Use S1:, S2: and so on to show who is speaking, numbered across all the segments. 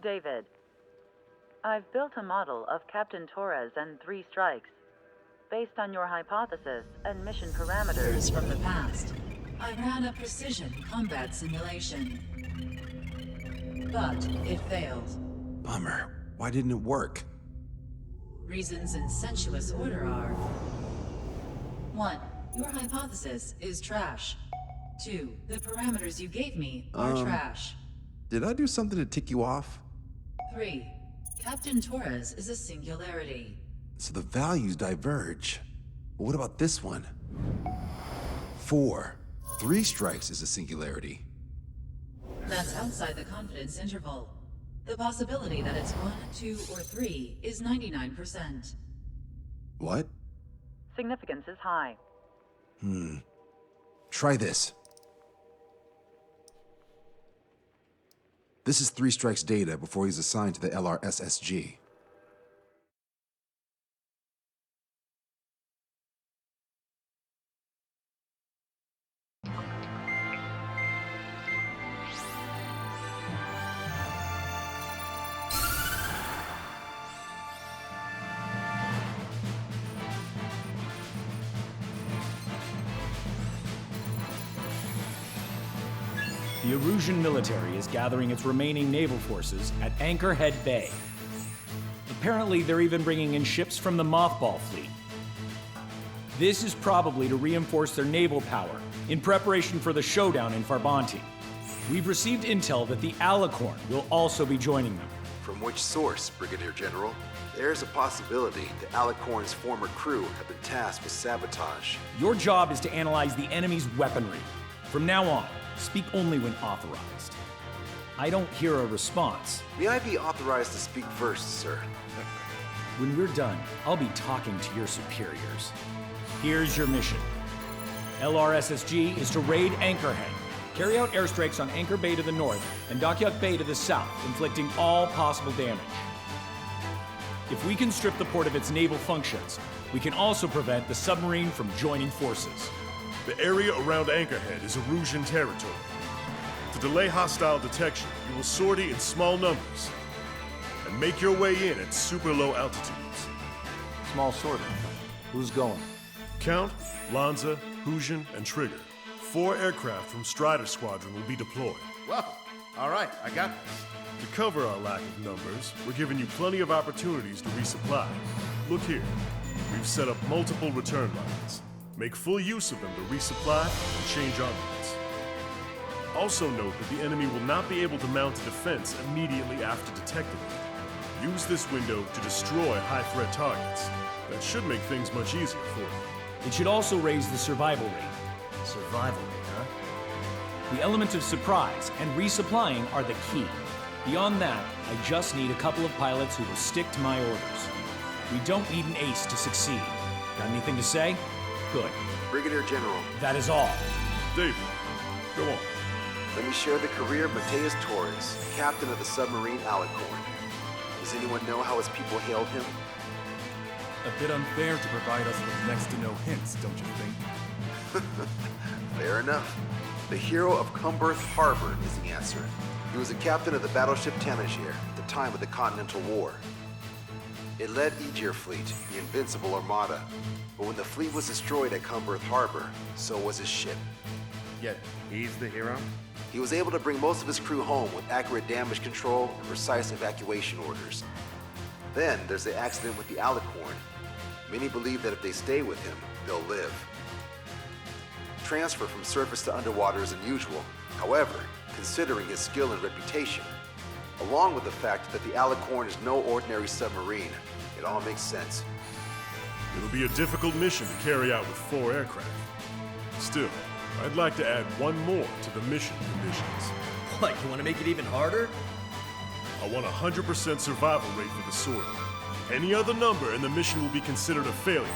S1: David, I've built a model of Captain Torres and 3 strikes. Based on your hypothesis and mission parameters
S2: From the past, I ran a precision combat simulation. But it failed.
S3: Bummer. Why didn't it work?
S2: Reasons in sensuous order are: 1. Your hypothesis is trash. 2. The parameters you gave me are trash.
S3: Did I do something to tick you off?
S2: 3. Captain Torres is a singularity.
S3: So the values diverge. But what about this one? 4. 3 strikes is a singularity.
S2: That's outside the confidence interval. The possibility that it's 1, 2, or 3 is 99%.
S3: What?
S1: significance is high.
S3: Try this. This is 3 Strike's data before he's assigned to the LRSSG.
S4: The Erusian military is gathering its remaining naval forces at Anchorhead Bay. Apparently, they're even bringing in ships from the Mothball fleet. This is probably to reinforce their naval power in preparation for the showdown in Farbanti. We've received intel that the Alicorn will also be joining them.
S3: From which source, Brigadier General? There's a possibility the Alicorn's former crew have been tasked with sabotage.
S4: Your job is to analyze the enemy's weaponry. From now on, speak only when authorized. I don't hear a response.
S3: May I be authorized to speak first, sir?
S4: When we're done, I'll be talking to your superiors. Here's your mission. LRSSG is to raid Anchorhead, carry out airstrikes on Anchor Bay to the north and Dockyuk Bay to the south, inflicting all possible damage. If we can strip the port of its naval functions, we can also prevent the submarine from joining forces.
S5: The area around Anchorhead is Erusian territory. To delay hostile detection, you will sortie in small numbers and make your way in at super low altitudes.
S6: Small sortie. Who's going?
S5: Count, Lanza, Hujan, and Trigger. 4 aircraft from Strider Squadron will be deployed.
S6: Well, all right, I got this.
S5: To cover our lack of numbers, we're giving you plenty of opportunities to resupply. Look here, we've set up multiple return lines. Make full use of them to resupply and change armaments. Also note that the enemy will not be able to mount a defense immediately after detecting it. Use this window to destroy high-threat targets. That should make things much easier for you.
S4: It should also raise the survival rate.
S6: Survival rate, huh?
S4: The element of surprise and resupplying are the key. Beyond that, I just need a couple of pilots who will stick to my orders. We don't need an ace to succeed. Got anything to say? Good.
S3: Brigadier General.
S4: That is all.
S5: David, go on.
S3: Let me share the career of Mateus Torres, captain of the submarine Alicorn. Does anyone know how his people hailed him?
S7: A bit unfair to provide us with next to no hints, don't you think?
S3: Fair enough. The hero of Cumberth Harbor is the answer. He was a captain of the battleship Tanager at the time of the Continental War. It led Aegir Fleet, the Invincible Armada. But when the fleet was destroyed at Cumberth Harbor, so was his ship.
S6: Yet, he's the hero?
S3: He was able to bring most of his crew home with accurate damage control and precise evacuation orders. Then there's the accident with the Alicorn. Many believe that if they stay with him, they'll live. Transfer from surface to underwater is unusual. However, considering his skill and reputation, along with the fact that the Alicorn is no ordinary submarine, it all makes sense.
S5: It'll be a difficult mission to carry out with 4 aircraft. Still, I'd like to add 1 more to the mission conditions.
S6: What, you want to make it even harder?
S5: I want 100% survival rate for the sortie. Any other number and the mission will be considered a failure.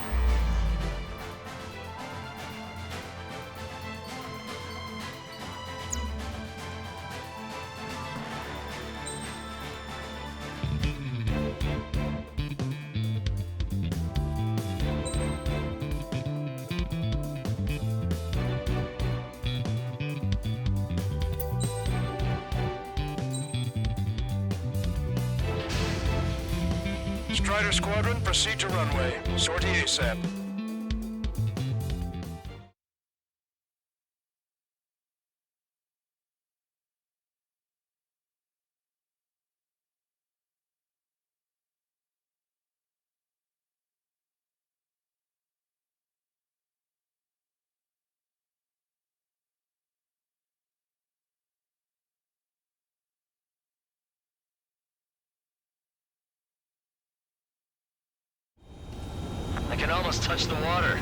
S8: Strider Squadron, proceed to runway. Sortie ASAP.
S9: I can almost touch the water.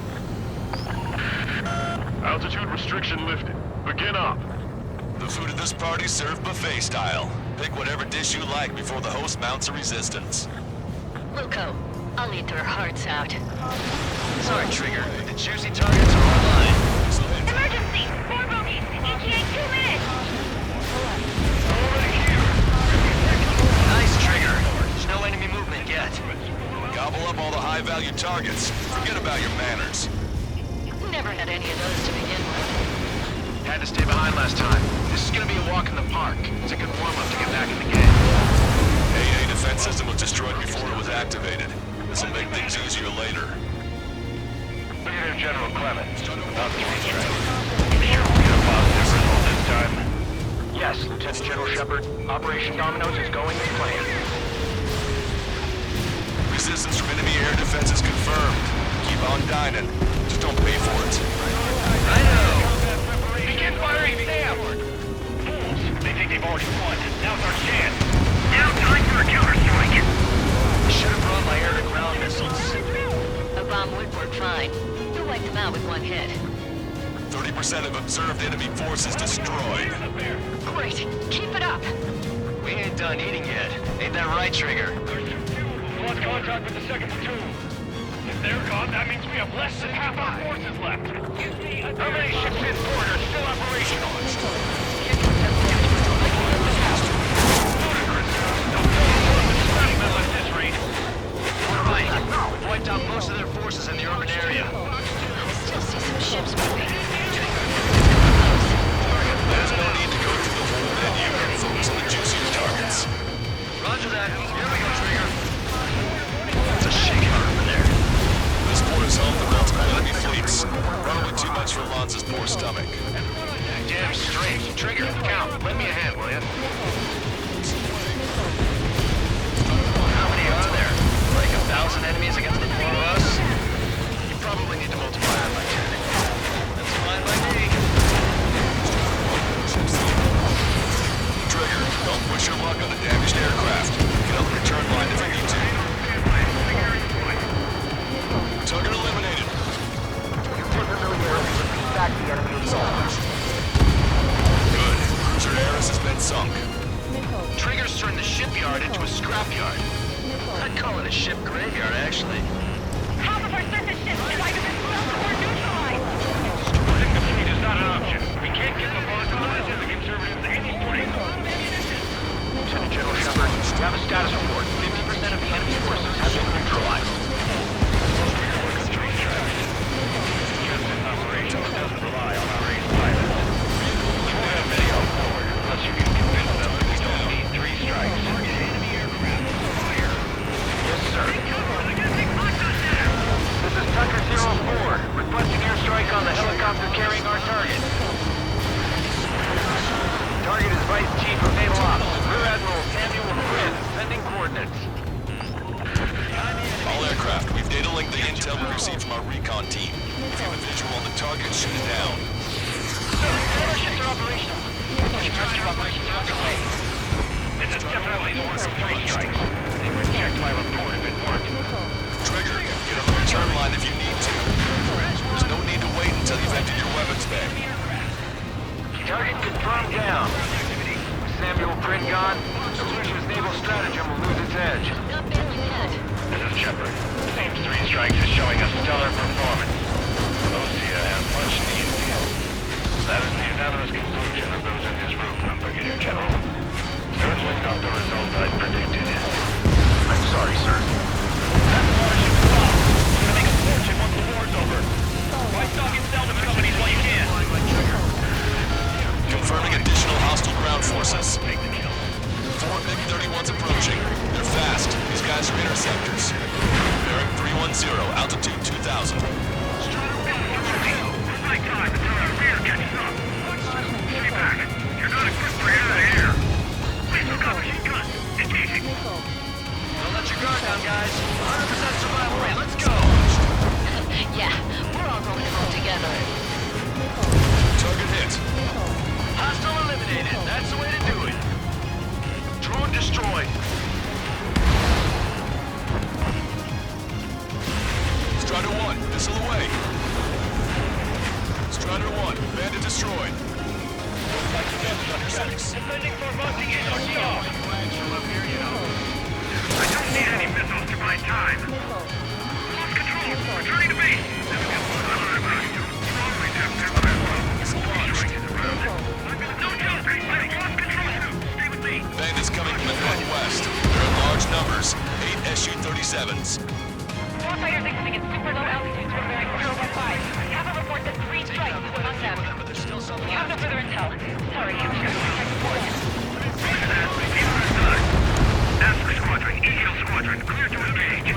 S5: Altitude restriction lifted. Begin up.
S10: The food at this party's served buffet style. Pick whatever dish you like before the host mounts a resistance.
S11: Wilco, I'll eat their hearts out.
S9: Sorry, Trigger. The juicy targets are online.
S11: Emergency! 4 bogeys! ETA 2 minutes!
S9: Nice, Trigger. There's no enemy movement yet.
S10: Gobble up all the high-value targets. Forget about your manners.
S11: Never had any of those to begin with.
S8: Had to stay behind last time. This is gonna be a walk in the park. It's a good warm-up to get back in the game.
S10: AA defense system was destroyed before it was activated. This'll make things easier later.
S8: Brigadier General Clement, about 3 strikes. Be sure we get a positive result this time. Yes, Lieutenant General Shepard. Operation Dominoes is going as planned.
S10: Resistance from enemy air defense is confirmed. Keep on dining. Just don't pay for it.
S8: Righto! Begin firing Sam! Fools! They think they've already won. Now's our chance. Now time for a counterstrike.
S9: Should have brought my air-to-ground missiles.
S11: A bomb would work fine. You'll wipe them out with one hit.
S10: 30% of observed enemy forces destroyed.
S11: Great! Keep it up!
S9: We ain't done eating yet. Ain't that right, Trigger?
S8: Lost contact with the 2nd platoon. If they're gone, that means we have less than half our forces left. How many ships in port are still operational? Ludicrous. Don't tell me more than stunning them at this rate.
S9: We're right. We've wiped out most of their forces in the urban area.
S11: I still see some ships moving.
S10: There's no need to go through the whole menu. Focus on the juicier targets.
S9: Roger that. Here we go, Trigger. There's a shakeout over there.
S10: This port is home to multiple enemy fleets. Probably too much for Lanza's poor stomach.
S8: Damn straight. Trigger, count. Lend me a hand, will ya?
S9: How many are there? Like 1,000 enemies against the 4 of us? You probably need to multiply that by 10. That's fine by me.
S10: Trigger, don't push your luck on a damaged aircraft. Get on the return line if you need to. Target eliminated. Good. Cruiser Ares has been sunk.
S9: Trigger's turned the shipyard into a scrapyard. I'd call it a ship graveyard, actually.
S11: Half of our surface ships have either been sunk or neutralized!
S8: Splitting the fleet is not an option. We can't get the bonds to the conservatives any footing. Lieutenant General Shepard, we have a status report. 50% of the enemy forces have been neutralized. Just an operation that doesn't rely on our ace pilots. You won't have many on board, unless you can convince them that we don't need 3 strikes. Enemy aircraft fire. Yes, sir. This is Tucker 04, requesting airstrike on the helicopter carrying our target. Target is Vice Chief of Naval Ops, Rear Admiral Samuel Quinn, sending coordinates.
S10: All aircraft, we've data linked the intel we received from our recon team. If you have a visual on the target, shoot it down.
S8: All our ships are operational. Rescue operations are underway. This is definitely the work of 3 strikes. They reject my report if it worked.
S10: Trigger, get on the return line if you need to. There's no need to wait until you've emptied your weapons bay.
S8: Target confirmed down. With Samuel Quinn gone, Illusion's naval stratagem will lose its edge.
S11: Not badly yet.
S8: This is Shepard. Seems 3 strikes is showing a stellar performance. Lucia has much needed. That is the unanimous conclusion of those in this room, Brigadier General. Certainly not the result I predicted. I'm sorry, sir. That warship is lost. You're gonna make a fortune once the war's over. Why stock in salvage companies while you can?
S10: Confirming additional hostile ground forces. 4 MiG-31s approaching. They're fast. These guys are interceptors.
S9: eliminated. That's the way to do it. Drone destroyed.
S10: Strider 1, missile away. Strider 1, bandit destroyed.
S8: Defending for mounting in our job. I don't need any missiles to buy time. Lost control. Returning to base. No joke. I lost control too. Stay with me.
S10: Bandits coming from the northwest. They're in large numbers. 8 SU-37s.
S11: War fighters exiting at super low altitudes from bearing 015. Have a report that 3 strikes were among them. We have no further intel. Sorry, Captain.
S8: Ask Squadron, Eagle Squadron, clear to engage.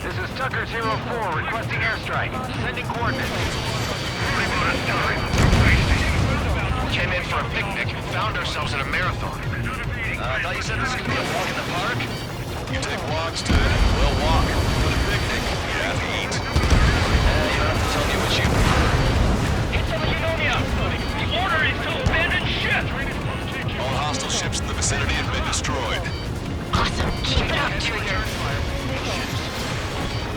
S9: This is Tucker 04 requesting airstrike. Sending coordinates. Came in for a picnic and found ourselves in a marathon. I thought you said this was going to be a walk in the park?
S10: You take walks to, well, walk. For the picnic, you have to eat.
S9: You don't have to tell me what you...
S8: It's on the Unonia. The order is to abandon ship.
S10: All hostile ships in the vicinity have been destroyed.
S11: Awesome. Keep it up, Trigger.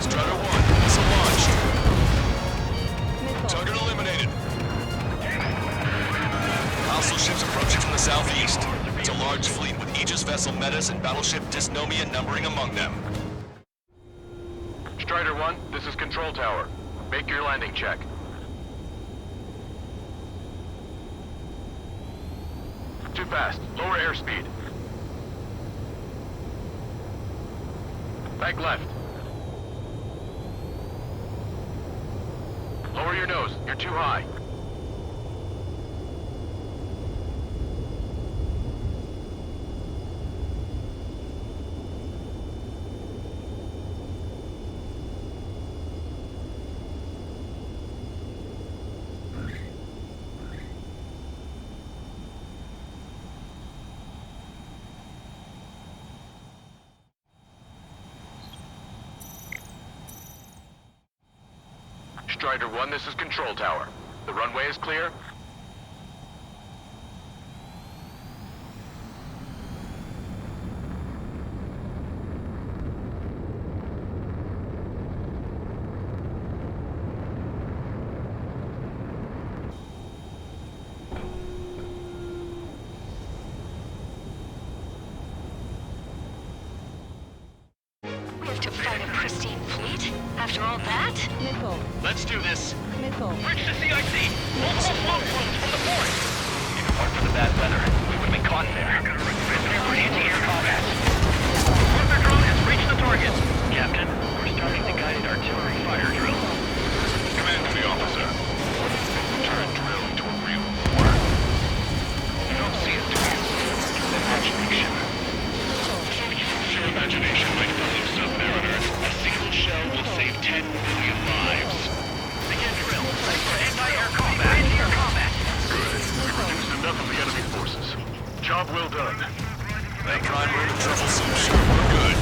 S10: Strider 1, missile launched. Target eliminated. Hostile ships approaching from the southeast. It's a large fleet with Aegis vessel Metis and battleship Dysnomia numbering among them.
S9: Strider 1, this is Control Tower. Make your landing check. Too fast. Lower airspeed. Back left. Lower your nose. You're too high. Strider 1, this is Control Tower. The runway is clear.
S11: We have to fight a pristine fleet? After all that?
S9: Let's do this.
S8: Bridge to CIC. Multiple smoke plumes from the port.
S9: If it weren't for the bad weather, we would have been caught in there.
S8: Prepare for anti-air combat. Weapon drone has reached the target. Captain, we're starting the guided artillery fire drill.
S10: Command to the officer.
S8: Turn drill into a real war. You don't see it, do you? Imagination. Use your imagination, my fellow submariners. A single shell will save 10 million lives. Begin drill. For anti-air combat. Anti-air combat.
S9: Good. We reduced enough of the enemy forces. Job well done.
S10: That kind we're in trouble soon, sure, we're good.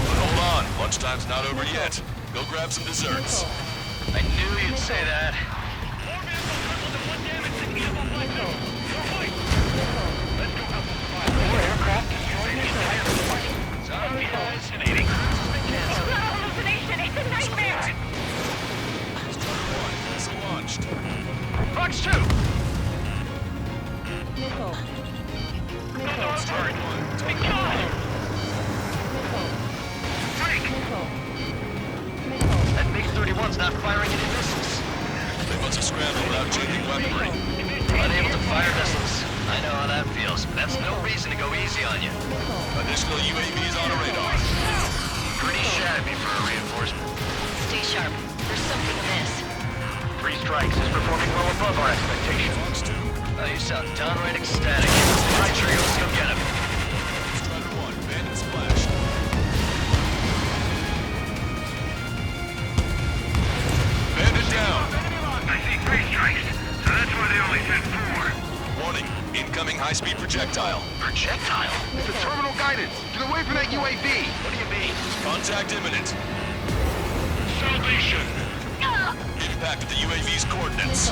S10: But hold on, lunchtime's not over yet. Go grab some desserts.
S9: I knew you'd say that.
S8: More vehicles crippled and 1 damage to heat up on plateau. Your right. Let's go help them survive. More aircraft destroying the entire fort. Sound hallucinating.
S11: It's not a hallucination. It's a nightmare.
S10: Strider 1, missile launched.
S9: Fox 2!
S10: Strider 1, target
S8: God! Frank!
S9: That MiG-31's not firing any missiles.
S10: They must have scrambled without changing weaponry.
S9: Unable to fire missiles. I know how that feels, but that's no reason to go easy on you.
S10: Additional UAVs on a radar.
S9: Pretty shabby for a reinforcement.
S11: Stay sharp. There's something amiss.
S9: 3 strikes is performing well above our expectations.
S10: Fox 2.
S9: Oh, you sound downright ecstatic. All right, Trigger, let's go get him.
S10: Strider 1, bandit splash. Bandit down.
S8: I see 3 strikes, so that's why they only sent 4.
S10: Warning, incoming high-speed projectile.
S9: Projectile?
S3: It's a terminal guidance. Get away from that UAV.
S9: What do you mean?
S10: Contact imminent.
S8: Salvation!
S10: Incoming impact of the UAV's coordinates.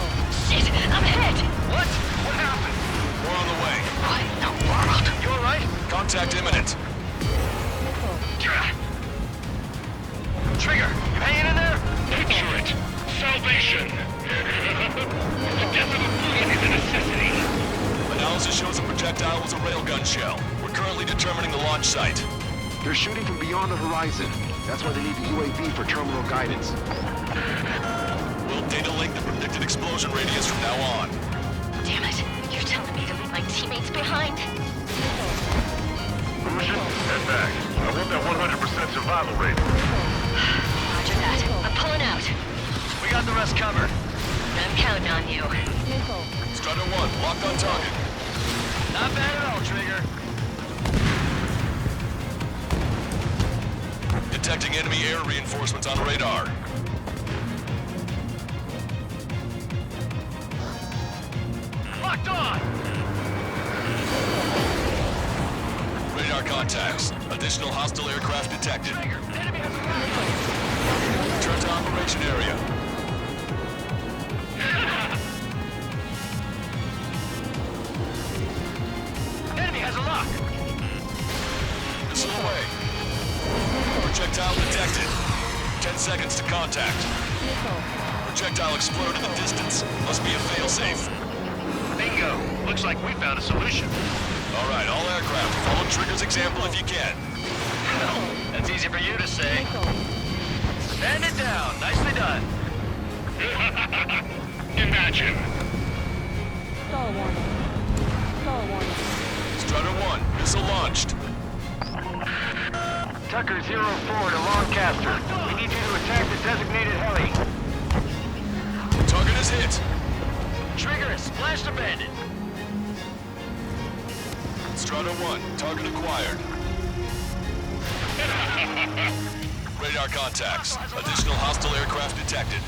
S11: Shit, I'm hit!
S9: What? What happened?
S10: We're on the way.
S11: What in the world?
S9: You alright?
S10: Contact imminent.
S9: Trigger, you hanging in there?
S8: Picture it. Salvation. The death of a bullet is a necessity.
S10: Analysis shows the projectile was a railgun shell. We're currently determining the launch site.
S3: They're shooting from beyond the horizon. That's why they need the UAV for terminal guidance.
S10: We'll data link the predicted explosion radius from now on.
S11: Damn it. You're telling me to leave my teammates behind?
S8: Lucian, head back. I want that 100% survival rate.
S11: Roger that. I'm pulling out.
S9: We got the rest covered.
S11: I'm counting on you.
S10: Strider 1, locked on target.
S9: Not bad at all, Trigger.
S10: Detecting enemy air reinforcements on radar.
S9: Locked on!
S10: Radar contacts. Additional hostile aircraft detected.
S9: Trigger, enemy has a
S10: Return to operation area.
S9: enemy has a lock!
S10: Missile away. Projectile detected. 10 seconds to contact. Projectile exploded in the distance. Must be a failsafe.
S9: Bingo! Looks like we found a solution.
S10: All right, all aircraft, follow Trigger's example if you can.
S9: Well, that's easy for you to say. Stand it down. Nicely done.
S8: Imagine.
S10: Strider 1, missile launched.
S9: Tucker 04 to Lancaster. We need you to attack the designated heli.
S10: Target is hit.
S9: Trigger is splashed abandoned.
S10: Strider 1, target acquired. Radar contacts. Additional hostile aircraft detected.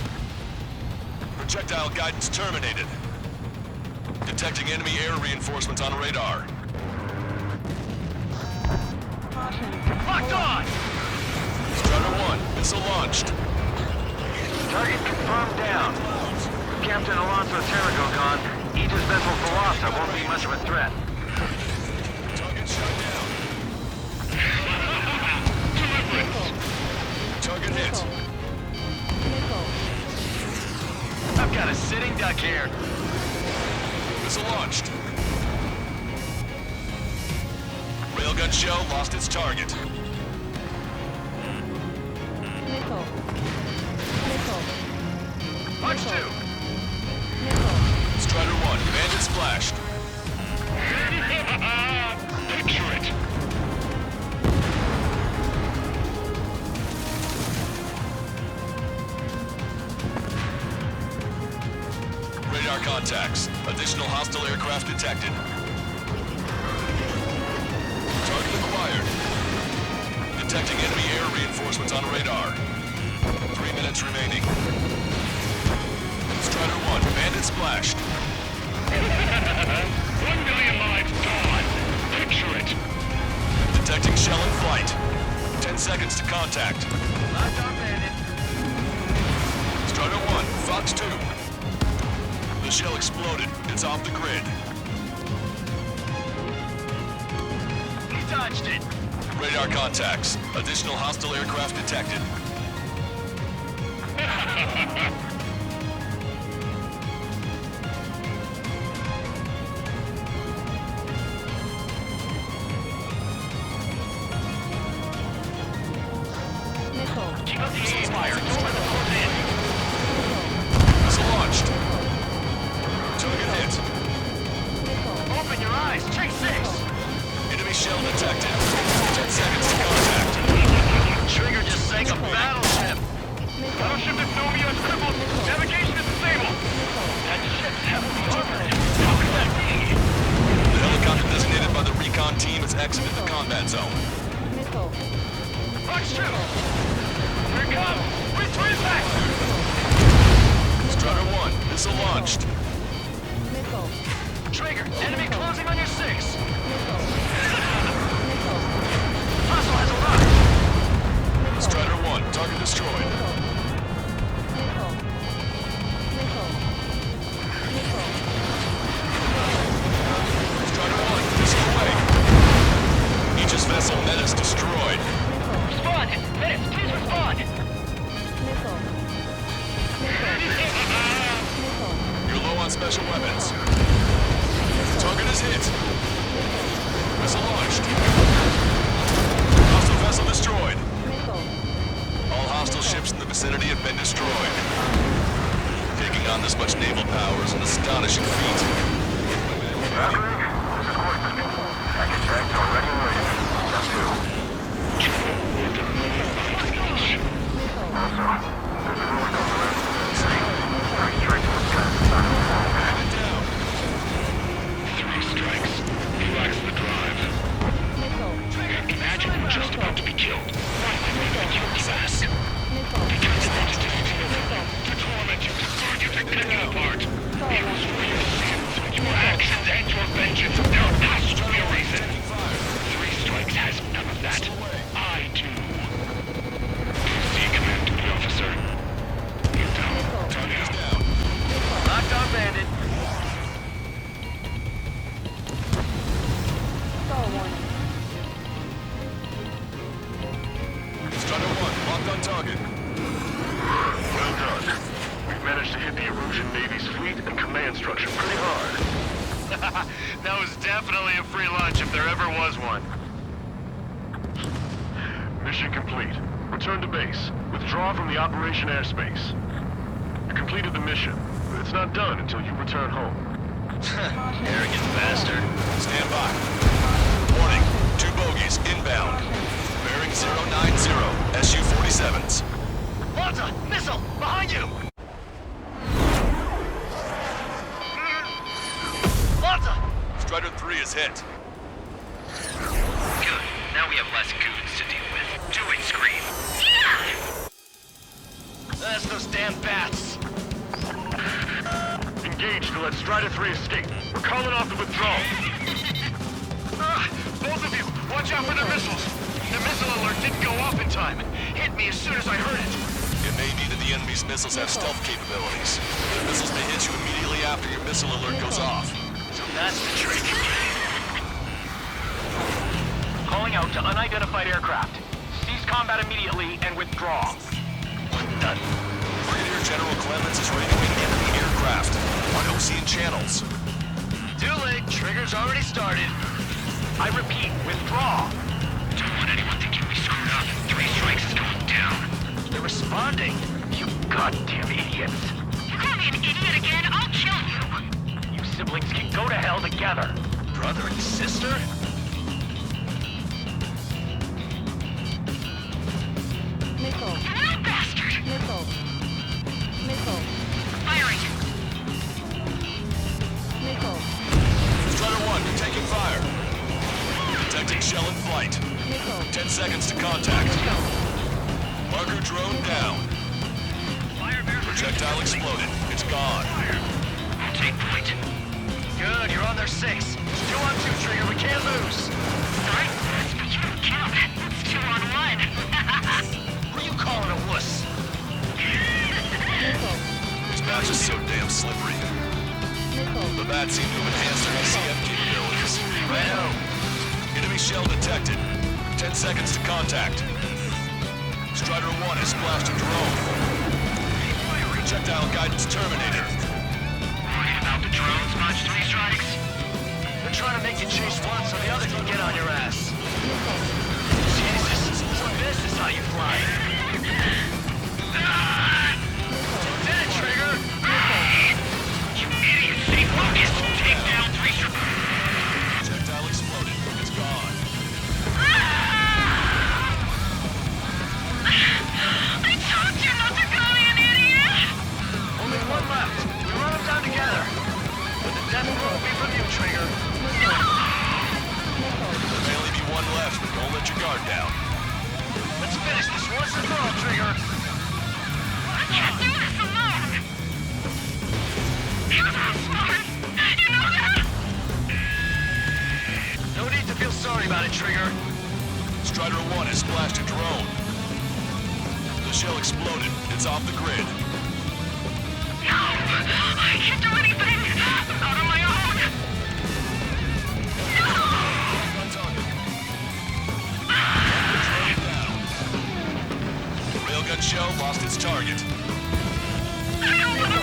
S10: Projectile guidance terminated. Detecting enemy air reinforcements on radar.
S9: Locked on!
S10: Strider 1, missile launched.
S9: Target confirmed down. With Captain Alonso Terrigo gone, Aegis vessel Flora won't be much of a threat.
S10: Target shot down. Target hit.
S9: I've got a sitting duck here.
S10: Missile launched. Railgun shell lost its target.
S9: Punch 2.
S10: Strider 1, bandit splashed.
S8: Picture it.
S10: Radar contacts. Additional hostile aircraft detected. Target acquired. Detecting enemy air reinforcements on radar. 3 minutes remaining. Strider 1, bandit splashed.
S8: 1 million lives gone. Picture it.
S10: Detecting shell in flight. 10 seconds to contact.
S9: Locked on bandit.
S10: Strider 1, Fox 2. The shell exploded. It's off the grid.
S9: He dodged it.
S10: Radar contacts. Additional hostile aircraft detected.
S9: Keep up the aim fire. Don't let them close in.
S10: Missile launched. Target hit.
S9: Open your eyes. Check 6.
S10: Enemy shell detected. 10 seconds to contact.
S9: Trigger just sank a battleship.
S8: Battleship is Nomia crippled. Navigation is disabled.
S9: That ship's heavily armored. How could that be?
S10: The helicopter designated by the recon team has exited the combat zone.
S9: Fox 2. Here it comes. Retreat back.
S10: Strider 1, missile launched.
S9: Trigger, enemy closing on your 6. Hostile has a lock.
S10: Strider 1, target destroyed. special weapons. Target is hit. Missile launched. Hostile vessel destroyed. All hostile ships in the vicinity have been destroyed. Taking on this much naval power is an astonishing feat.
S8: Valkyrie, this is Horseman. Package tags already waiting. Just two. Also, there's a rumor going around the city. Three strikes in the sky.
S10: Down.
S8: Three strikes. Flags the drive. Imagine we're just about to be killed. Why would we be killed fast? Because that's just to torment you, to burn you to pick you apart. It was for your sins, your actions, and your vengeance. There has to be a reason. Three strikes has none of that. I do. See command to the officer. You're down.
S10: Target is down.
S9: Locked on bandit.
S10: Strider 1, locked on target.
S8: Well done. We've managed to hit the Erusian Navy's fleet and command structure pretty hard.
S9: That was definitely a free lunch if there ever was one.
S8: Mission complete. Return to base. Withdraw from the operation airspace. You completed the mission, but it's not done until you return home.
S9: Arrogant bastard.
S10: Stand by. Warning, 2 bogies inbound. Bearing 090, SU-47s.
S9: Malta! Missile! Behind you! Malta!
S10: Strider 3 is hit.
S9: Good. Now we have less goons to deal with. Do it, Scream. That's those damn bats.
S8: Engage to let Strider 3 escape. We're calling off the withdrawal.
S9: Both of you, watch out for their missiles. The missile alert didn't go off in time. Hit me as soon as I heard it.
S10: It may be that the enemy's missiles have stealth capabilities. The missiles may hit you immediately after your missile alert goes off.
S9: So that's the trick. Calling out to unidentified aircraft. Cease combat immediately and withdraw. Done.
S10: Brigadier General Clemens is radioing enemy aircraft on Ocean channels.
S9: Too late. Trigger's already started. I repeat, withdraw.
S8: Don't want anyone thinking we screwed up. 3 strikes is going down.
S9: They're responding. You goddamn idiots.
S11: You call me an idiot again, I'll kill you!
S9: You siblings can go to hell together. Brother and sister?
S11: You bastard! Firing!
S10: Strider 1, taking fire. Detecting shell in flight. 10 seconds to contact. Marker drone down. Projectile exploded. It's gone.
S8: I'll take point.
S9: Good, you're on their 6. It's 2 on 2, Trigger. We can't lose.
S11: Sorry, but you don't count. That's 2 on 1.
S9: Who are you calling a wuss?
S10: This match is so damn slippery. The bats seem to enhance their ECM capabilities.
S9: Righto.
S10: Enemy shell detected. 10 seconds to contact. Strider 1 has splashed a drone. Projectile guidance terminated.
S8: Worried about the drones much, 3 strikes?
S9: They're trying to make you chase one so the other can get on your ass. Jesus, so this is how you fly. Did it, Trigger!
S8: You idiot! Stay focused! Take down 3 strikes!
S10: Projectile exploded. It's gone.
S11: I told you not to call me an idiot!
S9: Only 1 left. We run them down together. But the death blow will be from you, Trigger.
S10: There may only be 1 left, but don't let your guard down.
S9: Let's finish this once and for all, Trigger.
S11: I can't do this alone! You're not smart! You know that?
S9: No need to feel sorry about it, Trigger.
S10: Strider 1 has splashed a drone. The shell exploded. It's off the grid.
S11: No! I can't do anything! Not on my own! No!
S10: On target. Drone down. Railgun shell lost its target.
S11: I don't want to...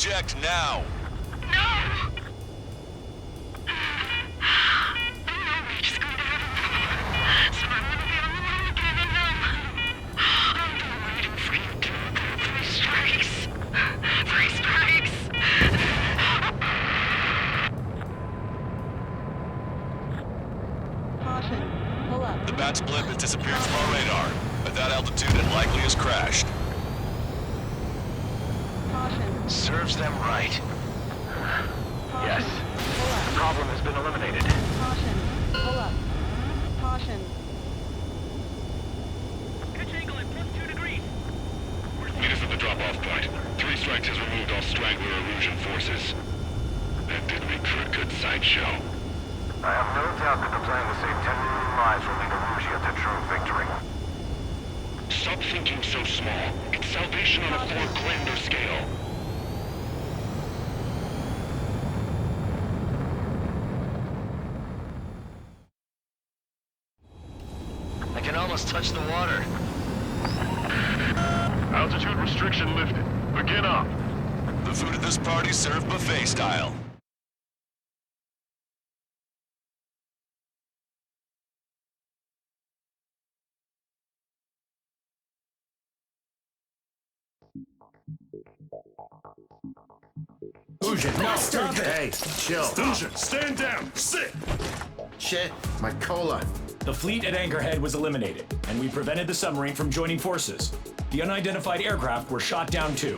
S10: Eject now!
S11: No!
S10: The Bat's blimp has disappeared from our radar. At that altitude, it likely has crashed.
S8: Serves them right. Yes. The problem has been eliminated.
S12: Caution. Pull up. Caution.
S11: Pitch angle at +2 degrees.
S8: Meet us at the drop-off point. 3 Strikes has removed all Strangler illusion forces. That did make for a good sideshow. I have no doubt that the plan to save 10 million lives will lead Erusia to true victory. Stop thinking so small. It's salvation on a far grander scale.
S9: I can almost touch the water.
S8: Altitude restriction lifted. Begin up.
S10: The food at this party served buffet style.
S6: Ujan, no, stop it! Hey, chill.
S5: Ujan, stand down! Sit!
S6: Shit, my colon.
S4: The fleet at Anchorhead was eliminated, and we prevented the submarine from joining forces. The unidentified aircraft were shot down too.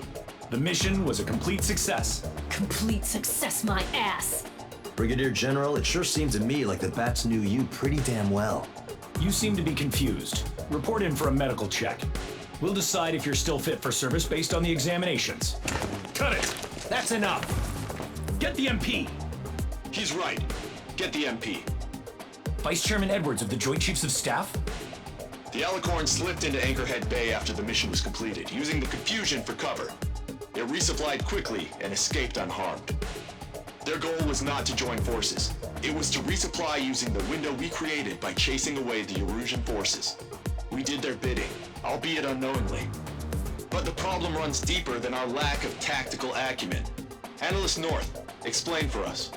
S4: The mission was a complete success.
S13: Complete success, my ass!
S14: Brigadier General, it sure seems to me like the Bats knew you pretty damn well.
S4: You seem to be confused. Report in for a medical check. We'll decide if you're still fit for service based on the examinations.
S5: Cut it!
S4: That's enough! Get the MP!
S10: He's right. Get the MP.
S4: Vice Chairman Edwards of the Joint Chiefs of Staff?
S10: The Alicorn slipped into Anchorhead Bay after the mission was completed, using the confusion for cover. They resupplied quickly and escaped unharmed. Their goal was not to join forces. It was to resupply using the window we created by chasing away the Erusian forces. We did their bidding, albeit unknowingly. But the problem runs deeper than our lack of tactical acumen. Analyst North, explain for us.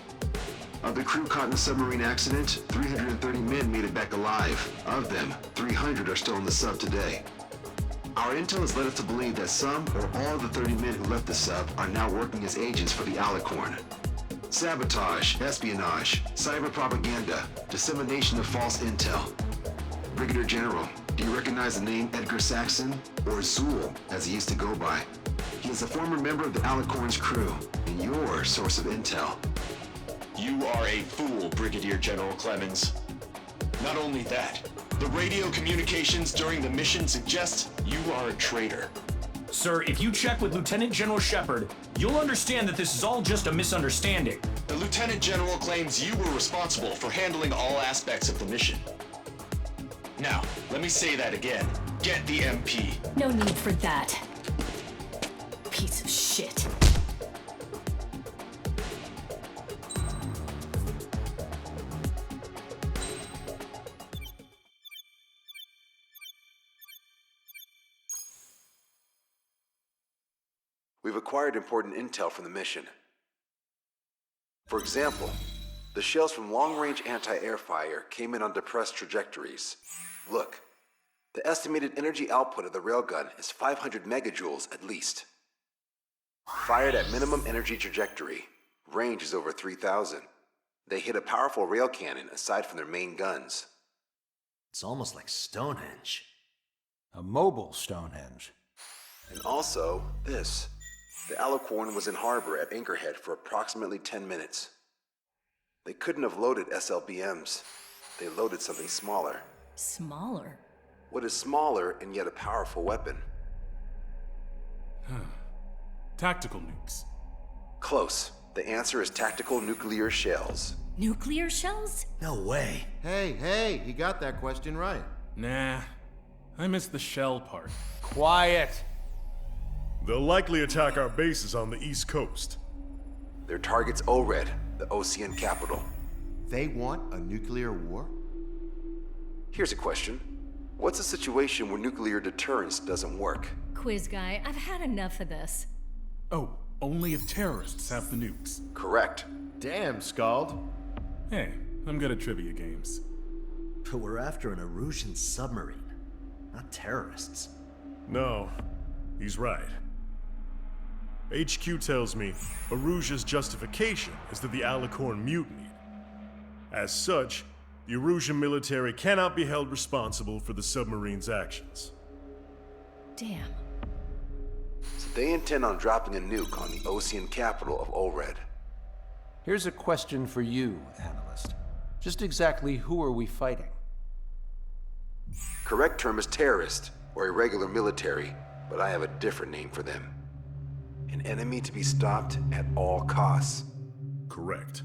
S3: Of the crew caught in the submarine accident, 330 men made it back alive. Of them, 300 are still in the sub today. Our intel has led us to believe that some or all of the 30 men who left the sub are now working as agents for the Alicorn. Sabotage, espionage, cyber propaganda, dissemination of false intel. Brigadier General, do you recognize the name Edgar Saxon, or Zool, as he used to go by? He is a former member of the Alicorn's crew, and your source of intel.
S10: You are a fool, Brigadier General Clemens. Not only that, the radio communications during the mission suggest you are a traitor.
S4: Sir, if you check with Lieutenant General Shepard, you'll understand that this is all just a misunderstanding.
S10: The Lieutenant General claims you were responsible for handling all aspects of the mission. Now, let me say that again. Get the MP.
S13: No need for that. Piece of shit.
S3: We've acquired important intel from the mission. For example, the shells from long-range anti-air fire came in on depressed trajectories. Look, the estimated energy output of the railgun is 500 megajoules at least. Fired at minimum energy trajectory, range is over 3,000. They hit a powerful rail cannon aside from their main guns.
S14: It's almost like Stonehenge.
S6: A mobile Stonehenge.
S3: And also, this. The Alicorn was in harbor at Anchorhead for approximately 10 minutes. They couldn't have loaded SLBMs. They loaded something smaller.
S13: Smaller?
S3: What is smaller and yet a powerful weapon?
S7: Tactical nukes.
S3: Close. The answer is tactical nuclear shells.
S13: Nuclear shells?
S14: No way.
S6: Hey, he got that question right.
S7: Nah, I missed the shell part.
S6: Quiet.
S5: They'll likely attack our bases on the East Coast.
S3: Their target's ORED, the Ocean capital.
S6: They want a nuclear war?
S3: Here's a question. What's a situation where nuclear deterrence doesn't work?
S13: Quiz guy, I've had enough of this.
S7: Oh, Only if terrorists have the nukes.
S3: Correct.
S6: Damn, Scald.
S7: Hey, I'm good at trivia games.
S14: But we're after an Erusian submarine, not terrorists.
S5: No, he's right. HQ tells me Erusia's justification is that the Alicorn mutinied. As such, the Erusian military cannot be held responsible for the submarine's actions.
S13: Damn.
S3: So they intend on dropping a nuke on the Ocean capital of Olred.
S6: Here's a question for you, analyst. Just exactly who are we fighting?
S3: Correct term is terrorist, or irregular military, but I have a different name for them. An enemy to be stopped at all costs.
S5: Correct.